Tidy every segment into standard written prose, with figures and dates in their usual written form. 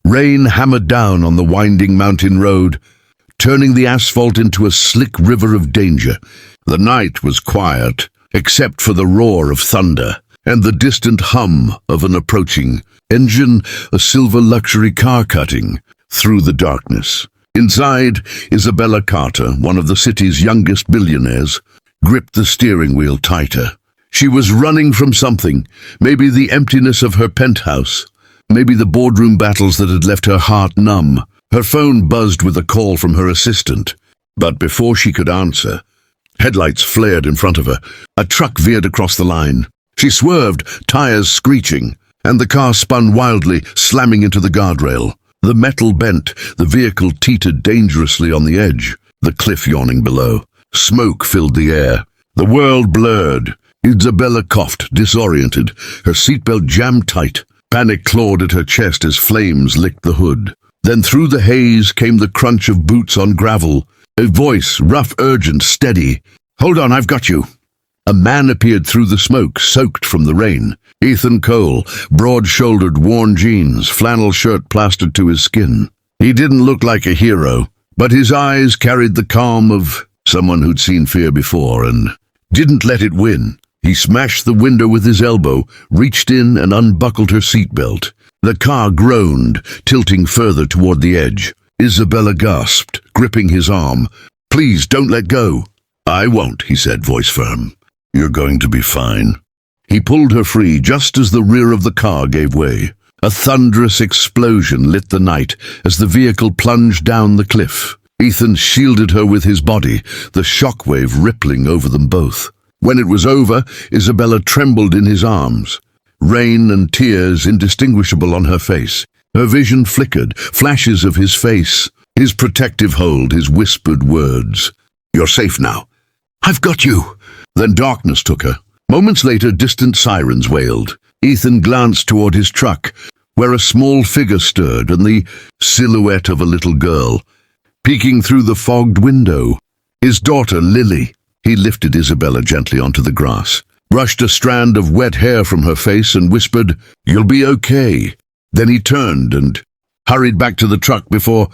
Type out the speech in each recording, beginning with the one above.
Rain hammered down on the winding mountain road, turning the asphalt into a slick river of danger. The night was quiet, except for the roar of thunder and the distant hum of an approaching engine, a silver luxury car cutting through the darkness. Inside, Isabella Carter, one of the city's youngest billionaires, gripped the steering wheel tighter. She was running from something, maybe the emptiness of her penthouse, maybe the boardroom battles that had left her heart numb. Her phone buzzed with a call from her assistant, but before she could answer, headlights flared in front of her. A truck veered across the line. She swerved, tires screeching, and the car spun wildly, slamming into the guardrail. The metal bent, the vehicle teetered dangerously on the edge, the cliff yawning below. Smoke filled the air. The world blurred. Isabella coughed, disoriented, her seatbelt jammed tight. Panic clawed at her chest as flames licked the hood. Then through the haze came the crunch of boots on gravel. A voice, rough, urgent, steady. "Hold on, I've got you." A man appeared through the smoke, soaked from the rain. Ethan Cole, broad-shouldered, worn jeans, flannel shirt plastered to his skin. He didn't look like a hero, but his eyes carried the calm of someone who'd seen fear before and didn't let it win. He smashed the window with his elbow, reached in and unbuckled her seatbelt. The car groaned, tilting further toward the edge. Isabella gasped, gripping his arm. "Please, don't let go." "I won't," he said, voice firm. "You're going to be fine." He pulled her free just as the rear of the car gave way. A thunderous explosion lit the night as the vehicle plunged down the cliff. Ethan shielded her with his body, the shockwave rippling over them both. When it was over, Isabella trembled in his arms, rain and tears indistinguishable on her face. Her vision flickered, flashes of his face, his protective hold, his whispered words. "You're safe now. I've got you." Then darkness took her. Moments later, distant sirens wailed. Ethan glanced toward his truck, where a small figure stirred and the silhouette of a little girl, peeking through the fogged window. His daughter, Lily. He lifted Isabella gently onto the grass, brushed a strand of wet hair from her face and whispered, "You'll be okay." Then he turned and hurried back to the truck before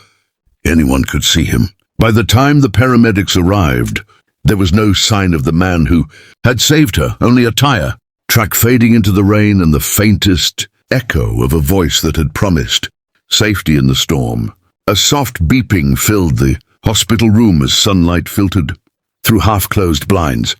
anyone could see him. By the time the paramedics arrived, there was no sign of the man who had saved her, only a tire, truck fading into the rain and the faintest echo of a voice that had promised safety in the storm. A soft beeping filled the hospital room as sunlight filtered through half-closed blinds.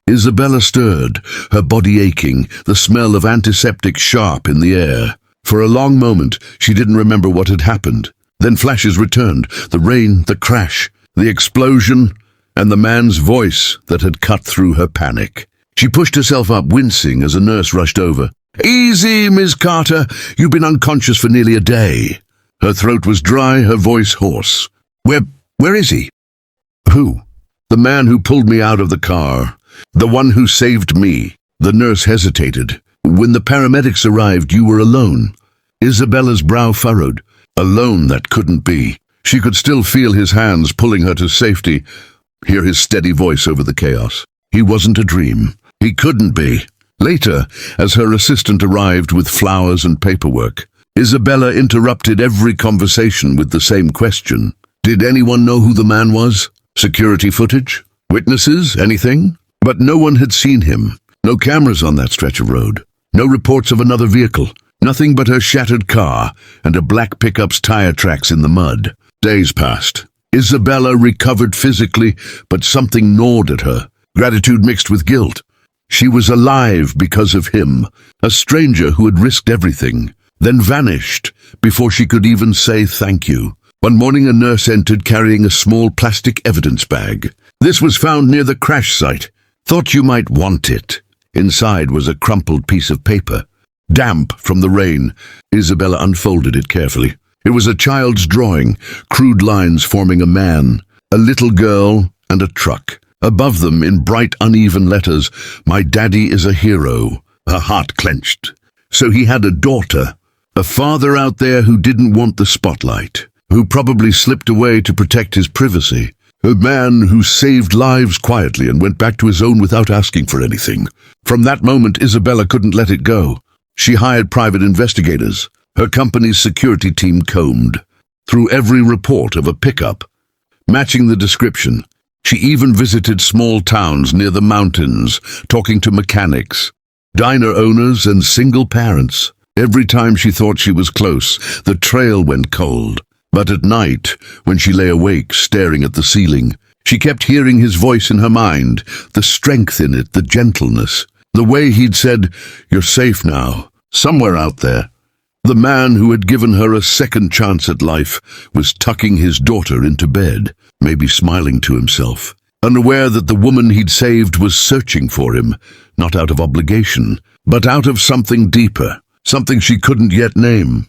Isabella stirred, her body aching, the smell of antiseptic sharp in the air. For a long moment, she didn't remember what had happened. Then flashes returned, the rain, the crash, the explosion, and the man's voice that had cut through her panic. She pushed herself up, wincing as a nurse rushed over. "Easy, Miss Carter. You've been unconscious for nearly a day." Her throat was dry, her voice hoarse. Where is he?" "Who?" "The man who pulled me out of the car. The one who saved me." The nurse hesitated. "When the paramedics arrived, you were alone." Isabella's brow furrowed. Alone, that couldn't be. She could still feel his hands pulling her to safety, hear his steady voice over the chaos. He wasn't a dream. He couldn't be. Later, as her assistant arrived with flowers and paperwork, Isabella interrupted every conversation with the same question. Did anyone know who the man was? Security footage? Witnesses? Anything? But no one had seen him. No cameras on that stretch of road. No reports of another vehicle. Nothing but her shattered car and a black pickup's tire tracks in the mud. Days passed. Isabella recovered physically, but something gnawed at her. Gratitude mixed with guilt. She was alive because of him, a stranger who had risked everything, then vanished before she could even say thank you. One morning a nurse entered carrying a small plastic evidence bag. "This was found near the crash site. Thought you might want it." Inside was a crumpled piece of paper. Damp from the rain, Isabella unfolded it carefully. It was a child's drawing, crude lines forming a man, a little girl, and a truck. Above them, in bright, uneven letters, "My daddy is a hero." Her heart clenched. So he had a daughter, a father out there who didn't want the spotlight, who probably slipped away to protect his privacy. A man who saved lives quietly and went back to his own without asking for anything. From that moment, Isabella couldn't let it go. She hired private investigators, Her company's security team combed through every report of a pickup, matching the description. She even visited small towns near the mountains, talking to mechanics, diner owners, and single parents. Every time she thought she was close, the trail went cold. But at night, when she lay awake, staring at the ceiling, she kept hearing his voice in her mind, the strength in it, the gentleness, the way he'd said, "You're safe now, somewhere out there." The man who had given her a second chance at life was tucking his daughter into bed, maybe smiling to himself, unaware that the woman he'd saved was searching for him, not out of obligation, but out of something deeper, something she couldn't yet name.